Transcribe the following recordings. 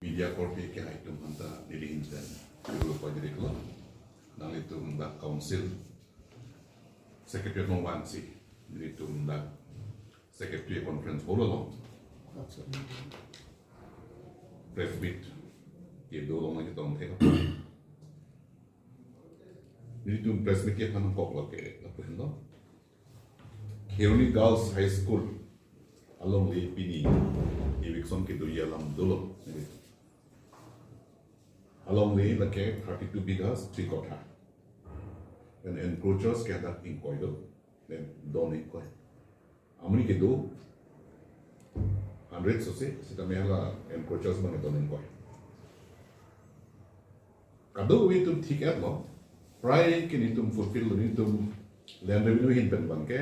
media korpi ke itu manta dilihinkan Europa jadi kalau nang itu mendak council secretary mengwansi jadi itu mendak secretary conference holo press bit dia dorong lagi tahun teh jadi itu press bit dia kan kok lagi apa itu Hironi Girls High School along the Pini Eviction ke tu ialam dulu along the like 32 bighas 3 kota and encroachers ke ada inquiry then don't inquiry amuni ke do 100 sose sita mehla encroachers bang don't inquiry kado we tum thik at lo pray ke ni tum fulfill ni tum land revenue hin pen bang ke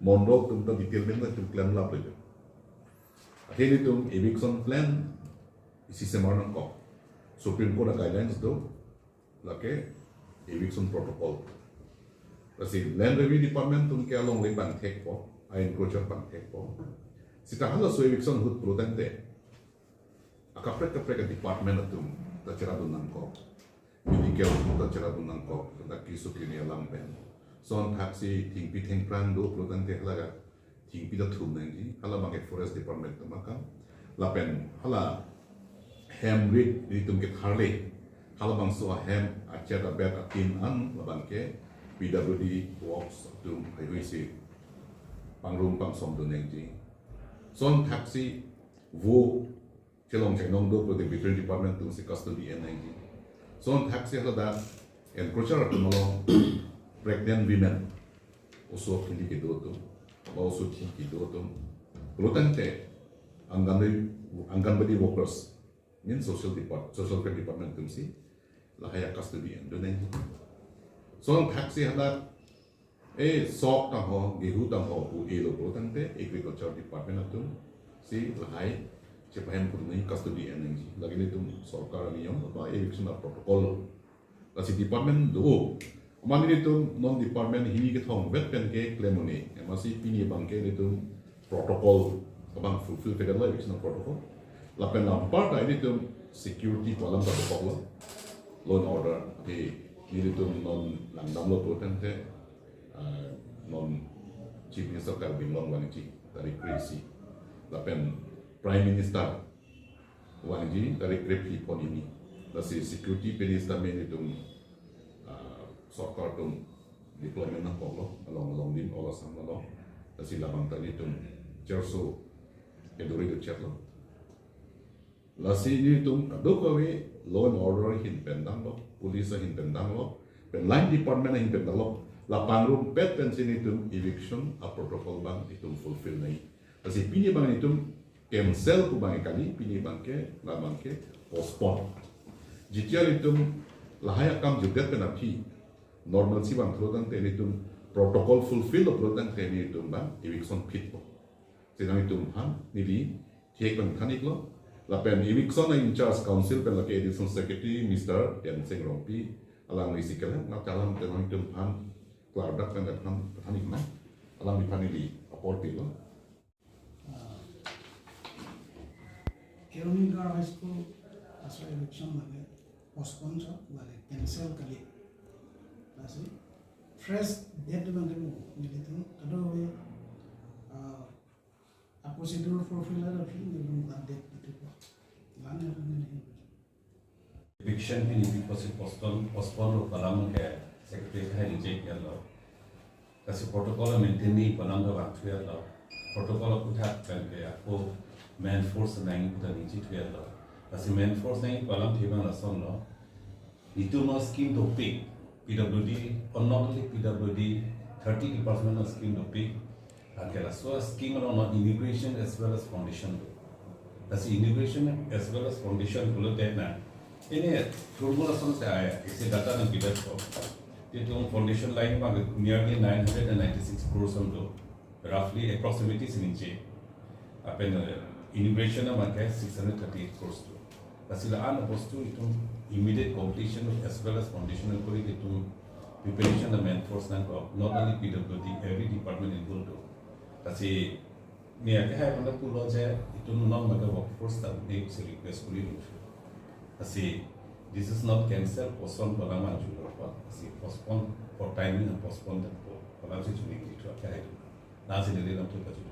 mondok tum ta detail ben tum claim la pe atheni tum eviction plan isi semaran ko Supreme Court guidelines do lake eviction protocol. Kasi land review department tum ke along le bang tek po, ay encroacher bang tek po. Sita hala so eviction hut prudente. Akapre kapre department atum ta chera dunang ko. Medical ta chera dunang ko, ta kisu kini alam pen. Son taxi ting pi ting prang do prudente hala ting pi da thum nang ji. Hala bang forest department makam. Lapen hala hem rit di tum ke Harley halabang so hem acha da bet atin an labang ke PWD works tum highway si pangrum pang som do neng ji son taxi wo chelong chenong do pro the veteran department tum si custody en neng ji son taxi halada encroacher tum lo pregnant women also kindi ke do tum also ki do tum protante anganbadi workers min social care department tum si lahaya custody and donen so taxi hada sok ta ho gehu ta ho u lo pro tante agriculture department tum si lahai chepahem put nei custody and ngi lagi ni tum sarkar ni yom ba eviction protocol la si department do mani ni tum non department hini ke thong vet pen ke claim ni emasi pini bangke ni tum protocol abang fulfill ke dalam eviction protocol lapen lampar ini tu security kolam tak berpokok law and order di ini tu non langdam lo protente non chief minister kar binglong wanji dari crazy lapen prime minister wanji dari krepi pon ini lasi security minister ini tu sokar tu deployment nak pokok along dim olah sama lo lasi labang tadi tu cerso keduri tu chat lo lasi ni tum kado kawe law and order hin pendang lo police hin pendang lo pen line department hin pendang lo lapang room pet pen sini tum eviction a protocol bang itum fulfill nai lasi pini bang itum cancel ku bang kali pini bang ke la bang ke postpone jitiar itum lahaya kam judet pen api normal si bang prodan te itum protocol fulfill lo prodan te ni itum bang eviction pit po sinang itum han nili thiek bang thanik lo lapen eviction in charge council pen lake edition secretary Mr. Yan Seng Rompi alang isi kelen nak calam tenang itu pan klardak pen pan panik na alang di panili aport lo Hironi Girls High School asal election lagi postpone so lagi cancel kali lagi fresh date bang dulu jadi tu kalau prosedur fulfill ada film belum update itu mana eviction ini postpone lo palam ke secretary hai reject ya lo kasi protocol maintain ni palam ka waktu ya lo protocol kuthat kan ke ako main force nang kuta ni ya lo kasi main force nang palam thibang rason lo itu no scheme topic PWD or not only PWD 30 department of scheme topic okay, so scheme around immigration as well as foundation. That's immigration as well as foundation. Kalau tehna, ini formula sama saya. Isi data yang kita tahu. Itu foundation line pang nearly 996 crores untuk roughly approximately seninci. Apa immigration nama ke 638 crores tu. Tapi lah an postu itu immediate completion as well as foundation yang kori itu preparation the main force nan not only PWD every department involved. Kasi Nia ke hai panda pulo je itu non maga workforce that make se request kuri lu. Asi this is not cancel postpone palama julo pa. Asi postpone for timing and postpone that for palama se chuni ki tu kai. Na se le lam tu ka ju.